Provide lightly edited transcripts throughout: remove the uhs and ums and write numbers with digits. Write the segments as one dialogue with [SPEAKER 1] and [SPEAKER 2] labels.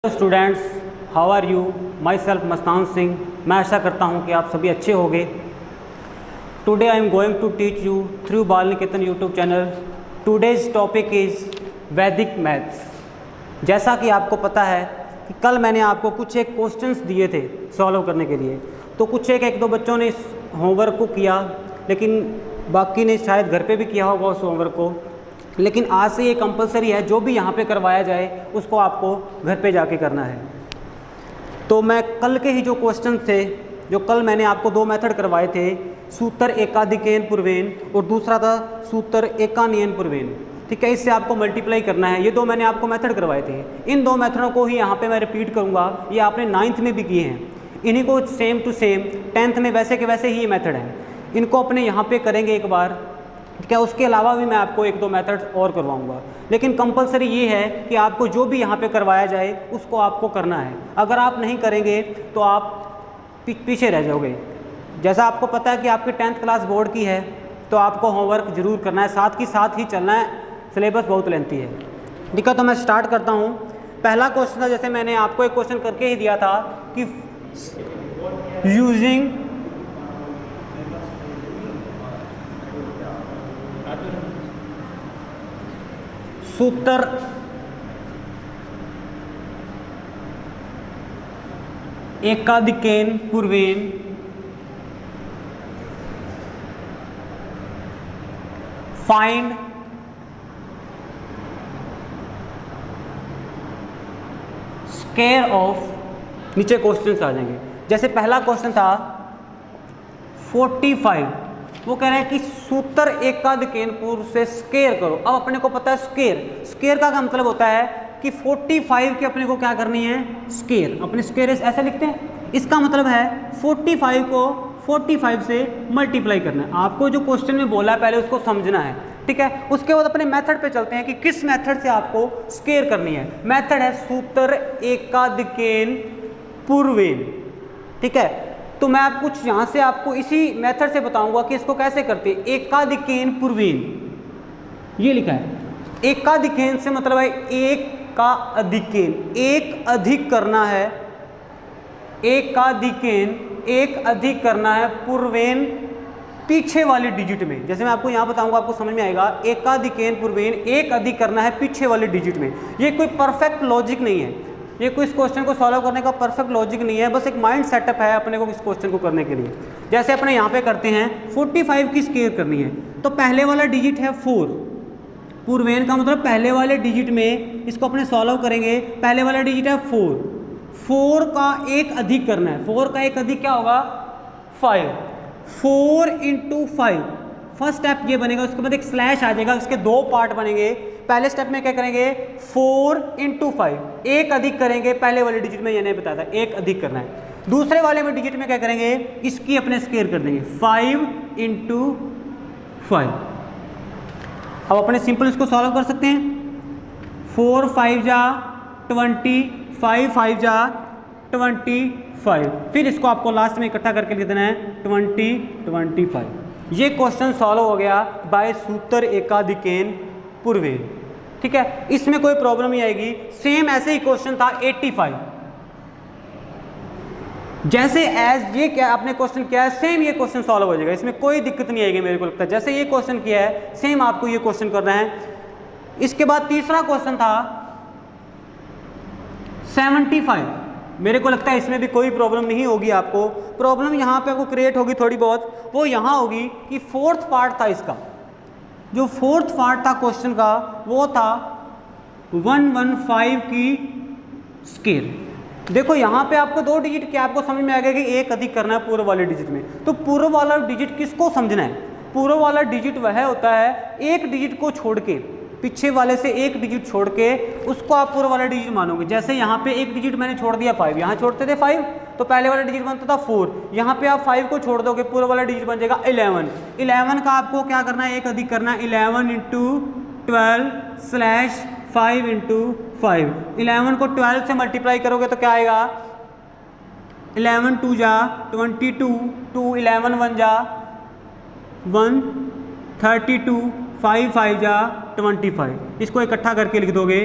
[SPEAKER 1] Students, how are you? Myself Mastan Singh. मैं आशा करता हूँ कि आप सभी अच्छे होंगे। Today I am going to teach you through Bal Niketan YouTube channel. Today's topic is vedic maths. जैसा कि आपको पता है कि कल मैंने आपको कुछ एक क्वेश्चंस दिए थे सॉल्व करने के लिए, तो कुछ एक दो बच्चों ने इस होमवर्क को किया, लेकिन बाकी ने शायद घर पे भी किया होगा उस होमवर्क को। लेकिन आज से ये कंपलसरी है, जो भी यहाँ पे करवाया जाए उसको आपको घर पे जाके करना है। तो मैं कल के ही जो क्वेश्चन थे, जो कल मैंने आपको दो मेथड करवाए थे, सूत्र एकाधिकेन पूर्वेन और दूसरा था सूत्र एकानियन पूर्वेन। ठीक है, इससे आपको मल्टीप्लाई करना है। ये दो मैंने आपको मेथड करवाए थे। इन दो मेथडों को ही यहाँ पे मैं रिपीट करूँगा। ये आपने 9th में भी किए हैं, इन्हीं को सेम टू सेम 10th में वैसे के वैसे ही ये मेथड हैं। इनको अपने यहाँ पे करेंगे एक बार। क्या उसके अलावा भी मैं आपको एक दो मेथड और करवाऊंगा, लेकिन कंपलसरी ये है कि आपको जो भी यहाँ पे करवाया जाए उसको आपको करना है। अगर आप नहीं करेंगे तो आप पीछे रह जाओगे। जैसा आपको पता है कि आपकी 10th क्लास बोर्ड की है, तो आपको होमवर्क जरूर करना है, साथ ही साथ ही चलना है। सिलेबस बहुत लेंथी है। ठीक है, तो मैं स्टार्ट करता हूँ। पहला क्वेश्चन था, जैसे मैंने आपको एक क्वेश्चन करके ही दिया था कि यूजिंग सूत्र एकाधिकेन पूर्वेन फाइंड स्क्वायर ऑफ, नीचे क्वेश्चन आ जाएंगे। जैसे पहला क्वेश्चन था 45, वो कह रहे हैं कि सूत्र एकाधिकेन पूर्व से स्क्वायर करो। अब अपने को पता है स्क्वायर का क्या मतलब होता है कि 45 की अपने को क्या करनी है, स्क्वायर। अपने स्क्वायर ऐसे लिखते हैं, इसका मतलब है 45 को 45 से मल्टीप्लाई करना है। आपको जो क्वेश्चन में बोला है पहले उसको समझना है। ठीक है, उसके बाद अपने मेथड पे चलते हैं कि किस मेथड से आपको स्क्वायर करनी है। मेथड है सूत्र एकाधिकेन पूर्वेन। ठीक है, तो मैं आप कुछ यहाँ से आपको इसी मेथड से बताऊंगा कि इसको कैसे करते हैं। एकाधिकेन पूर्वेन, ये लिखा है। एकाधिकेन से मतलब है एक का अधिकेन, एक अधिक करना है। एकाधिकेन, एक अधिक करना है पूर्वेन, पीछे वाले डिजिट में। जैसे मैं आपको यहाँ बताऊंगा, आपको समझ में आएगा। एकाधिकेन पूर्वेन, एक अधिक करना है पीछे वाले डिजिट में। ये कोई परफेक्ट लॉजिक नहीं है, ये कोई इस क्वेश्चन को सॉल्व करने का परफेक्ट लॉजिक नहीं है, बस एक माइंड सेटअप है अपने को इस क्वेश्चन को करने के लिए। जैसे अपने यहाँ पे करते हैं 45 की स्क्वायर करनी है, तो पहले वाला डिजिट है 4। पूर्वेन का मतलब पहले वाले डिजिट में इसको अपने सॉल्व करेंगे। पहले वाला डिजिट है 4 का एक अधिक करना है। 4 का एक अधिक क्या होगा, 5। 4 × 5 फर्स्ट स्टेप ये बनेगा। उसके बाद एक स्लैश आ जाएगा, उसके दो पार्ट बनेंगे। पहले स्टेप में क्या करेंगे, 4 × 5, एक अधिक करेंगे। पहले वाले डिजिट में ये नहीं बताया था, एक अधिक करना है। दूसरे वाले में डिजिट में क्या करेंगे, इसकी अपने स्क्वायर कर देंगे, 5 × 5। अब अपने सिंपल इसको सॉल्व कर सकते हैं। 4 5 जा 20, 5 5 जा 25। फिर इसको आपको लास्ट में इकट्ठा करके लिख देना है 20 25। ये क्वेश्चन सॉल्व हो गया बाय सूत्र एकाधिकेन पूर्वेन। ठीक है, इसमें कोई प्रॉब्लम नहीं आएगी। सेम ऐसे ही क्वेश्चन था 85, जैसे एज ये क्या आपने क्वेश्चन किया है, सेम ये क्वेश्चन सॉल्व हो जाएगा। इसमें कोई दिक्कत नहीं आएगी मेरे को लगता है। जैसे ये क्वेश्चन किया है, सेम आपको ये क्वेश्चन करना है। इसके बाद तीसरा क्वेश्चन था 75। मेरे को लगता है इसमें भी कोई प्रॉब्लम नहीं होगी आपको। प्रॉब्लम यहाँ पे आपको क्रिएट होगी थोड़ी बहुत, वो यहाँ होगी कि फोर्थ पार्ट था इसका। जो फोर्थ पार्ट था क्वेश्चन का, वो था 115 की स्क्वायर। देखो यहाँ पे आपको दो डिजिट क्या आपको समझ में आ गया कि एक अधिक करना है पूर्व वाले डिजिट में। तो पूर्व वाला डिजिट किसको समझना है, पूर्व वाला डिजिट वह होता है एक डिजिट को छोड़ के, पीछे वाले से एक डिजिट छोड़ के उसको आप पूर्व वाला डिजिट मानोगे। जैसे यहाँ पे एक डिजिट मैंने छोड़ दिया 5, यहाँ छोड़ते थे 5 तो पहले वाला डिजिट बनता था 4। यहाँ पे आप 5 को छोड़ दोगे, पूर्व वाला डिजिट बन जाएगा 11। 11 का आपको क्या करना है, एक अधिक करना है। 11 × 12 स्लैश 5 × 5। 11 को 12 से मल्टीप्लाई करोगे तो क्या आएगा, 11 2 जा 22, 2 11 1 जा 1 32, 5 5 जा 25। इसको इकट्ठा करके लिख दोगे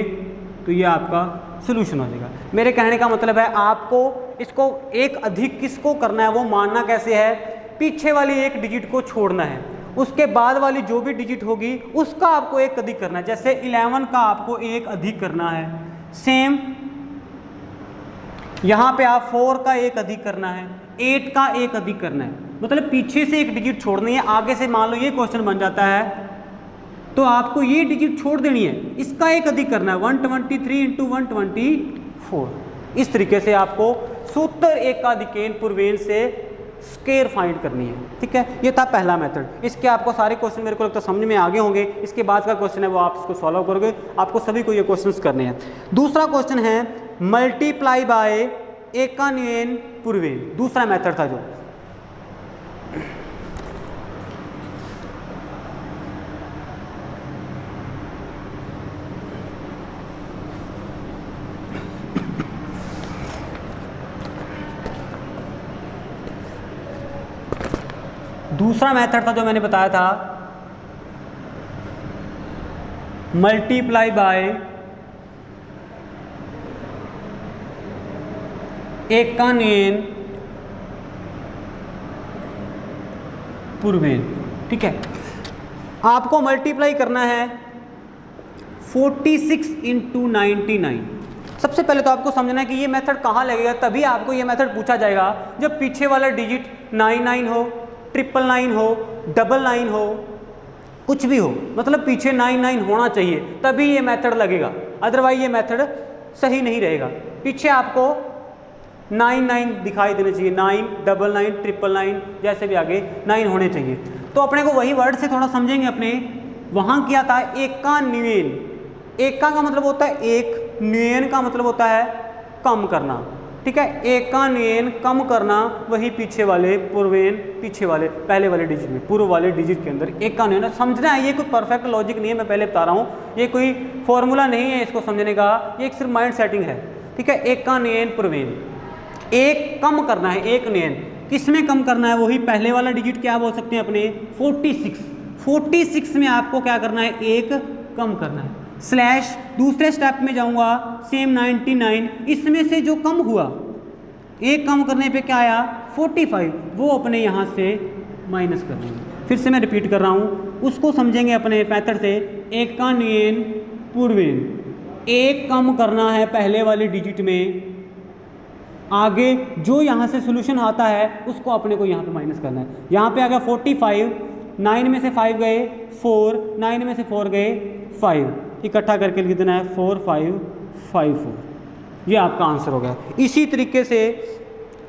[SPEAKER 1] तो ये आपका सोल्यूशन हो जाएगा। मेरे कहने का मतलब है आपको इसको एक अधिक किसको करना है वो मानना कैसे है, पीछे वाली एक डिजिट को छोड़ना है, उसके बाद वाली जो भी डिजिट होगी उसका आपको एक अधिक करना है। जैसे 11 का आपको एक अधिक करना है, सेम यहाँ पे आप 4 का एक अधिक करना है, 8 का एक अधिक करना है, मतलब पीछे से एक डिजिट छोड़नी है। आगे से मान लो ये क्वेश्चन बन जाता है तो आपको ये डिजिट छोड़ देनी है, इसका एक अधिक करना है 123 इंटू 124। इस तरीके से आपको सूत्र एकाधिकेन पूर्वेन से स्केयर फाइंड करनी है। ठीक है, ये था पहला मेथड। इसके आपको सारे क्वेश्चन मेरे को लगता है समझ में आगे होंगे। इसके बाद का क्वेश्चन है वो आप इसको सॉल्व करोगे, आपको सभी को ये क्वेश्चंस करने हैं। दूसरा क्वेश्चन है मल्टीप्लाई बाय एकान्वयन पूर्वेन, दूसरा मेथड था जो। दूसरा मेथड था जो मैंने बताया था मल्टीप्लाई बाय एकान्वयन पूर्वेन। ठीक है, आपको मल्टीप्लाई करना है 46 इंटू 99। सबसे पहले तो आपको समझना है कि ये मेथड कहाँ लगेगा, तभी आपको ये मेथड पूछा जाएगा जब पीछे वाला डिजिट 99 हो, 999 हो, 999 हो, कुछ भी हो, मतलब पीछे 99 होना चाहिए तभी ये मेथड लगेगा, अदरवाइज ये मेथड सही नहीं रहेगा। पीछे आपको 99 दिखाई देना चाहिए, 9, 99, 999, जैसे भी आगे 9 होने चाहिए। तो अपने को वही वर्ड से थोड़ा समझेंगे। अपने वहाँ किया था एकान्वयन, एका का मतलब होता है एक, न्वयन का मतलब होता है कम करना। ठीक है, एकान्वयन कम करना, वही पीछे वाले पूर्वेन, पीछे वाले पहले वाले डिजिट में, पूर्व वाले डिजिट के अंदर एकान्वयन। समझना है, ये कोई परफेक्ट लॉजिक नहीं है, मैं पहले बता रहा हूँ, ये कोई फॉर्मूला नहीं है इसको समझने का, ये एक सिर्फ माइंड सेटिंग है। ठीक है, एकान्वयन पूर्वेन, एक कम करना है, एक न्वयन किस में कम करना है, वही पहले वाला डिजिट क्या बोल सकते हैं अपने 46। 46 में आपको क्या करना है, एक कम करना है, स्लैश दूसरे स्टेप में जाऊंगा, सेम 99, इसमें से जो कम हुआ, एक कम करने पे क्या आया 45, वो अपने यहाँ से माइनस कर देंगे। फिर से मैं रिपीट कर रहा हूँ, उसको समझेंगे अपने मेथड से। एकान्वयन पूर्वेन, एक कम करना है पहले वाले डिजिट में, आगे जो यहाँ से सोल्यूशन आता है उसको अपने को यहाँ पे माइनस करना है। यहाँ पे आ गया 45, 9 में से 5 गए 4, 9 में से 4 गए 5, इकट्ठा करके लिख देना है 4 5 5 4, ये आपका आंसर हो गया। इसी तरीके से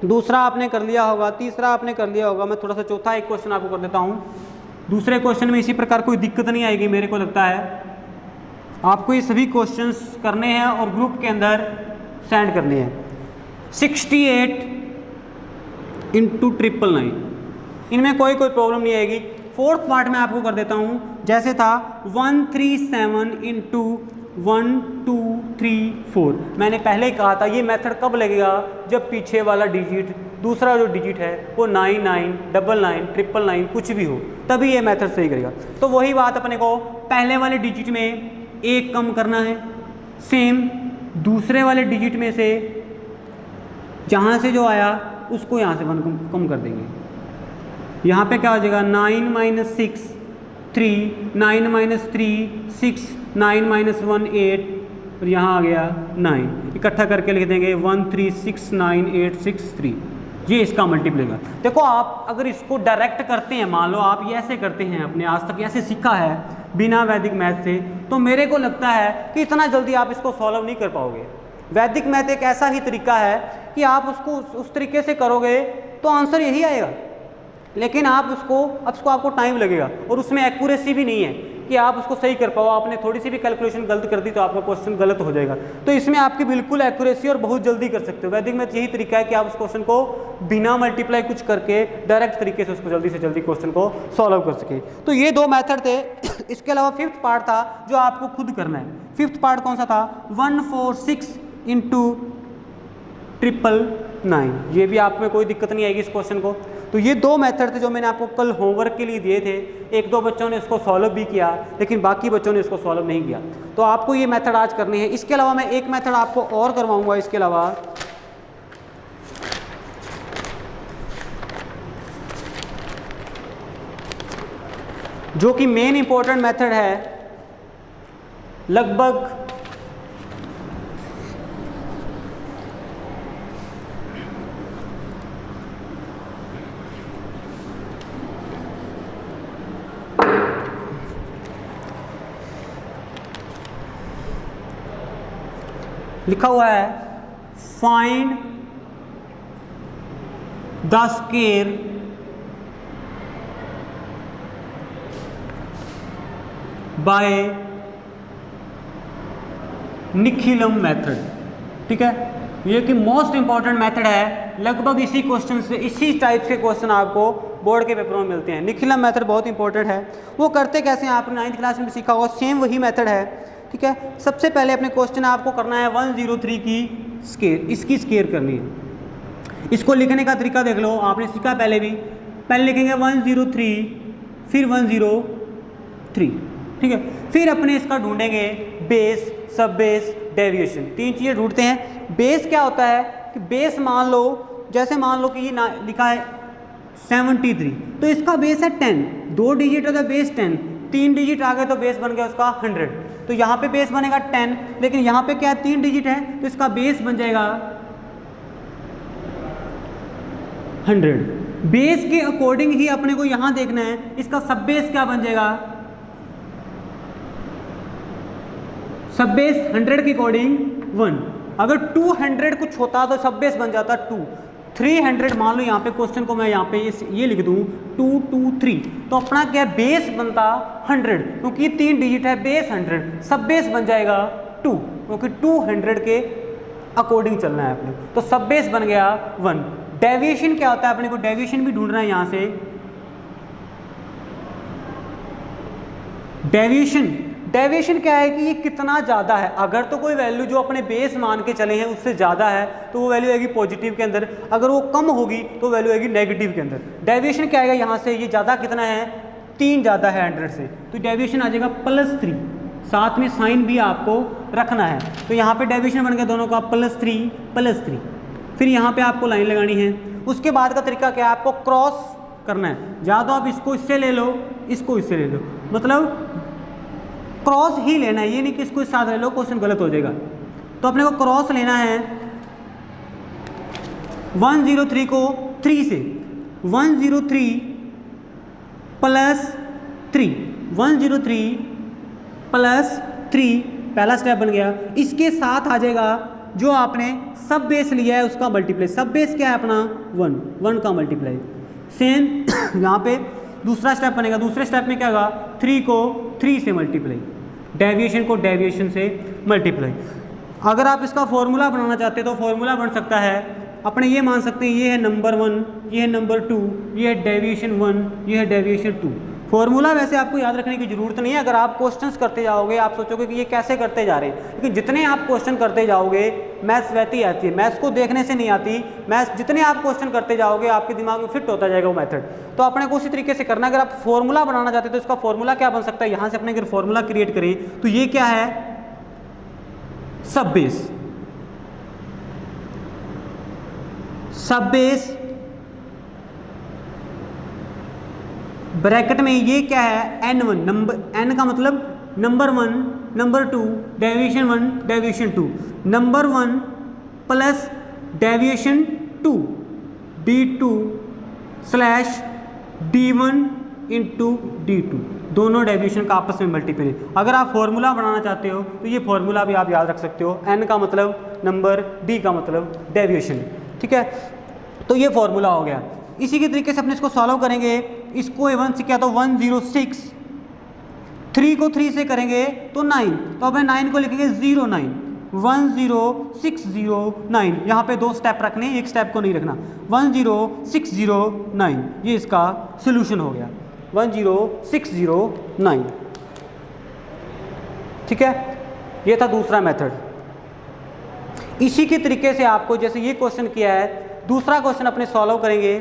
[SPEAKER 1] दूसरा आपने कर लिया होगा, तीसरा आपने कर लिया होगा। मैं थोड़ा सा चौथा एक क्वेश्चन आपको कर देता हूँ। दूसरे क्वेश्चन में इसी प्रकार कोई दिक्कत नहीं आएगी मेरे को लगता है। आपको ये सभी क्वेश्चंस करने हैं और ग्रुप के अंदर सेंड करने हैं। 68 इंटू 999, इनमें कोई प्रॉब्लम नहीं आएगी। फोर्थ पार्ट में आपको कर देता हूँ, जैसे था 137 इंटू 1 2 3 4। मैंने पहले ही कहा था ये मेथड कब लगेगा, जब पीछे वाला डिजिट, दूसरा जो डिजिट है वो 99 99 999 कुछ भी हो, तभी ये मेथड सही करेगा। तो वही बात अपने को पहले वाले डिजिट में एक कम करना है, सेम दूसरे वाले डिजिट में से जहाँ से जो आया उसको यहाँ से 1 कम कर देंगे। यहाँ पे क्या हो जाएगा 9 - 6 3, 9 - 3 6, 9 - 1 8, और यहाँ आ गया 9, इकट्ठा करके लिख देंगे 1369863। ये इसका मल्टीप्लाई का। देखो आप अगर इसको डायरेक्ट करते हैं, मान लो आप ये ऐसे करते हैं, अपने आज तक ऐसे सीखा है बिना वैदिक मैथ से, तो मेरे को लगता है कि इतना जल्दी आप इसको सॉल्व नहीं कर पाओगे। वैदिक मैथ एक ऐसा ही तरीका है कि आप उसको उस तरीके से करोगे तो आंसर यही आएगा, लेकिन आप उसको आपको टाइम लगेगा, और उसमें एक्यूरेसी भी नहीं है कि आप उसको सही कर पाओ। आपने थोड़ी सी भी कैलकुलेशन गलत कर दी तो आपका क्वेश्चन गलत हो जाएगा। तो इसमें आपकी बिल्कुल एक्यूरेसी और बहुत जल्दी कर सकते हो। वैदिक मैथ यही तरीका है कि आप उस क्वेश्चन को बिना मल्टीप्लाई कुछ करके डायरेक्ट तरीके से उसको जल्दी से जल्दी क्वेश्चन को सॉल्व कर सके। तो ये 2 मेथड थे। इसके अलावा 5th पार्ट था जो आपको खुद करना है। 5th पार्ट कौन सा था, 146 इंटू 999। ये भी आप में कोई दिक्कत नहीं आएगी इस क्वेश्चन को। तो ये दो मेथड थे जो मैंने आपको कल होमवर्क के लिए दिए थे। एक दो बच्चों ने इसको सॉल्व भी किया, लेकिन बाकी बच्चों ने इसको सॉल्व नहीं किया। तो आपको ये मेथड आज करनी है। इसके अलावा मैं एक मेथड आपको और करवाऊंगा इसके अलावा, जो कि मेन इंपॉर्टेंट मेथड है। लगभग लिखा हुआ है find the square by Nikhilam method. ठीक है, ये कि मोस्ट इंपॉर्टेंट मेथड है। लगभग इसी क्वेश्चन से, इसी टाइप के क्वेश्चन आपको बोर्ड के पेपरों में मिलते हैं। निखिलम मेथड बहुत इंपॉर्टेंट है। वो करते कैसे हैं आपने 9th क्लास में भी सीखा होगा, सेम वही मेथड है। ठीक है, सबसे पहले अपने क्वेश्चन आपको करना है 103 की स्क्वायर, इसकी स्क्वायर करनी है। इसको लिखने का तरीका देख लो, आपने सीखा पहले भी। पहले लिखेंगे 103, फिर 103। ठीक है, फिर अपने इसका ढूंढेंगे बेस, सब बेस, डेविएशन। तीन चीज़ें ढूंढते हैं। बेस क्या होता है कि बेस मान लो, जैसे मान लो कि ये लिखा है 73, तो इसका बेस है 10। 2 डिजिट है तो बेस 10, 3 डिजिट आ गए तो बेस बन गया उसका 100। तो यहाँ पे बेस बनेगा 10, लेकिन यहाँ पे क्या है 3 डिजिट है तो इसका बेस बन जाएगा 100। बेस के अकॉर्डिंग ही अपने को यहाँ देखना है इसका सब बेस क्या बन जाएगा। सब बेस 100 के अकॉर्डिंग 1। अगर 200 कुछ होता तो सब बेस बन जाता 2। 300 मान लो, यहाँ पे क्वेश्चन को मैं यहाँ पे ये लिख दूँ 2 2 3, तो अपना क्या बेस बनता 100, क्योंकि ये 3 डिजिट है, बेस 100, सब बेस बन जाएगा 2, क्योंकि 200 के अकॉर्डिंग चलना है अपने। तो सब बेस बन गया 1। डेविएशन क्या होता है, अपने को डेविएशन भी ढूंढना है यहाँ से। डेविएशन क्या है कि ये कितना ज़्यादा है। अगर तो कोई वैल्यू जो अपने बेस मान के चले हैं उससे ज़्यादा है तो वो वैल्यू आएगी पॉजिटिव के अंदर, अगर वो कम होगी तो वैल्यू आएगी नेगेटिव के अंदर। डेविएशन क्या आएगा यहाँ से, ये ज़्यादा कितना है, 3 ज़्यादा है 100 से, तो डेविएशन आ जाएगा +3। साथ में साइन भी आपको रखना है। तो यहाँ पर डेविएशन बन गया दोनों का +3। फिर यहाँ पर आपको लाइन लगानी है। उसके बाद का तरीका क्या है, आपको क्रॉस करना है। या तो आप इसको इससे ले लो, इसको इससे ले लो, मतलब क्रॉस ही लेना है, ये नहीं कि इसको इस साथ ले लो, क्वेश्चन गलत हो जाएगा। तो अपने को क्रॉस लेना है 103 को 3 से, 103 + 3, 103 + 3 पहला स्टेप बन गया। इसके साथ आ जाएगा जो आपने सब बेस लिया है उसका मल्टीप्लाई। सब बेस क्या है अपना 1 का मल्टीप्लाई। सेम यहाँ पे दूसरा स्टेप बनेगा। दूसरे स्टेप में क्या होगा, 3 को 3 से मल्टीप्लाई, डेविएशन को डेविएशन से मल्टीप्लाई। अगर आप इसका फॉर्मूला बनाना चाहते हैं तो फॉर्मूला बन सकता है, अपने ये मान सकते हैं ये है नंबर 1, ये है नंबर 2, ये है डेविएशन 1, ये है डेविएशन 2। फॉर्मूला वैसे आपको याद रखने की ज़रूरत नहीं है। अगर आप क्वेश्चंस करते जाओगे आप सोचोगे कि ये कैसे करते जा रहे हैं, लेकिन जितने आप क्वेश्चन करते जाओगे मैथ्स वैसे ही आती है। मैथ्स को देखने से नहीं आती, मैथ्स जितने आप क्वेश्चन करते जाओगे आपके दिमाग में फिट होता जाएगा वो मेथड। तो अपने को उसी तरीके से करना है। अगर आप फॉर्मूला बनाना चाहते हो तो इसका फॉर्मूला क्या बन सकता है, यहाँ से अपने अगर फॉर्मूला क्रिएट करें तो ये क्या है, सब बेस। सब बेस ब्रैकेट में ये क्या है, n1, नंबर n का मतलब number 1, number 2, deviation 1, deviation 2, number 1 plus deviation 2, d2 slash d1 into d2, दोनों डेविएशन का आपस में मल्टीप्लाई। अगर आप फॉर्मूला बनाना चाहते हो तो ये फॉर्मूला भी आप याद रख सकते हो। n का मतलब नंबर, d का मतलब डेविएशन। ठीक है, तो ये फॉर्मूला हो गया। इसी के तरीके से अपने इसको सॉल्व करेंगे। इसको 1 से किया तो 106, 3 को 3 से करेंगे तो 9, तो अपने 9 को लिखेंगे 09, 10609। यहाँ पे 2 स्टेप रखने, एक स्टेप को नहीं रखना। 10609 ये इसका सोल्यूशन हो गया, 10609। ठीक है, ये था दूसरा मेथड। इसी के तरीके से आपको जैसे ये क्वेश्चन किया है, दूसरा क्वेश्चन अपने सॉल्व करेंगे।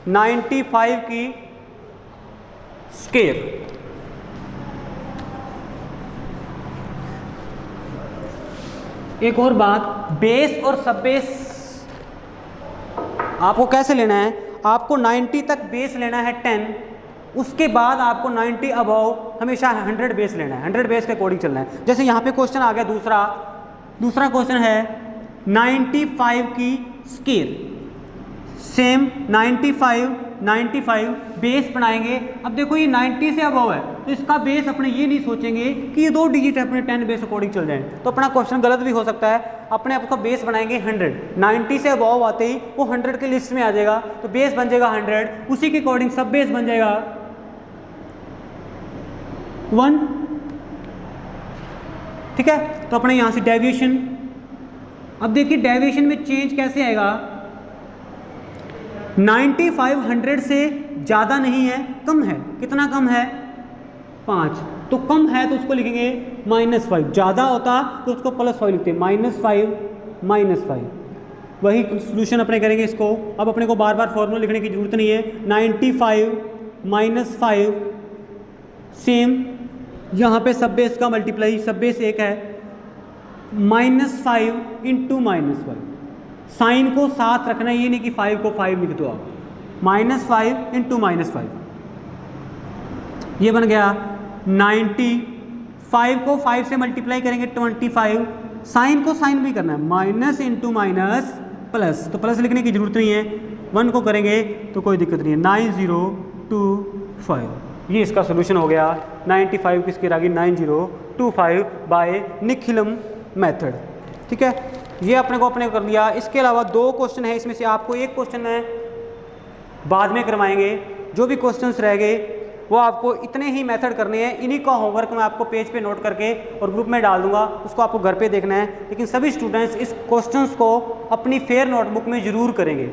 [SPEAKER 1] 95 की स्क्वायर। एक और बात, बेस और सब बेस आपको कैसे लेना है, आपको 90 तक बेस लेना है 10, उसके बाद आपको 90 अबव हमेशा 100 बेस लेना है, 100 बेस के अकॉर्डिंग चलना है। जैसे यहाँ पे क्वेश्चन आ गया दूसरा क्वेश्चन है 95 की स्क्वायर, सेम 95 बेस बनाएंगे। अब देखो ये 90 से अबव है तो इसका बेस अपने ये नहीं सोचेंगे कि ये 2 डिजिट अपने 10 बेस अकॉर्डिंग चल जाएं, तो अपना क्वेश्चन गलत भी हो सकता है। अपने आप का बेस बनाएंगे 100, 90 से अबव आते ही वो 100 के लिस्ट में आ जाएगा, तो बेस बन जाएगा 100, उसी के अकॉर्डिंग सब बेस बन जाएगा 1। ठीक है, तो अपने यहाँ से डेविएशन, अब देखिए डेविएशन में चेंज कैसे आएगा। 95 100 से ज़्यादा नहीं है, कम है, कितना कम है 5, तो कम है तो उसको लिखेंगे -5, ज़्यादा होता तो उसको +5 लिखते, -5 वही सोल्यूशन अपने करेंगे इसको। अब अपने को बार बार फॉर्मूला लिखने की जरूरत नहीं है, 95 -5 सेम, यहाँ पे सब बेस का मल्टीप्लाई, सब बेस 1 है, -5 × -5, साइन को साथ रखना, ये नहीं कि 5 को 5 लिख दो आप, -5 × -5, ये बन गया 90, 5 को 5 से मल्टीप्लाई करेंगे 25, साइन को साइन भी करना है, माइनस इंटू माइनस प्लस, तो प्लस लिखने की जरूरत नहीं है, 1 को करेंगे तो कोई दिक्कत नहीं है, 9025, ये इसका सोल्यूशन हो गया। 95 किसके आ गई 9025 बाय निखिलम मेथड। ठीक है, ये अपने को कर लिया। इसके अलावा 2 क्वेश्चन है, इसमें से आपको एक क्वेश्चन में बाद में करवाएंगे, जो भी क्वेश्चंस रह गए वो आपको इतने ही मेथड करने हैं, इन्हीं का होमवर्क मैं आपको पेज पे नोट करके और ग्रुप में डाल दूंगा, उसको आपको घर पे देखना है। लेकिन सभी स्टूडेंट्स इस क्वेश्चंस को अपनी फेयर नोटबुक में ज़रूर करेंगे।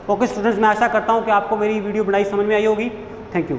[SPEAKER 1] ओके स्टूडेंट्स, मैं आशा करता हूँ कि आपको मेरी वीडियो बनाई समझ में आई होगी। Thank you.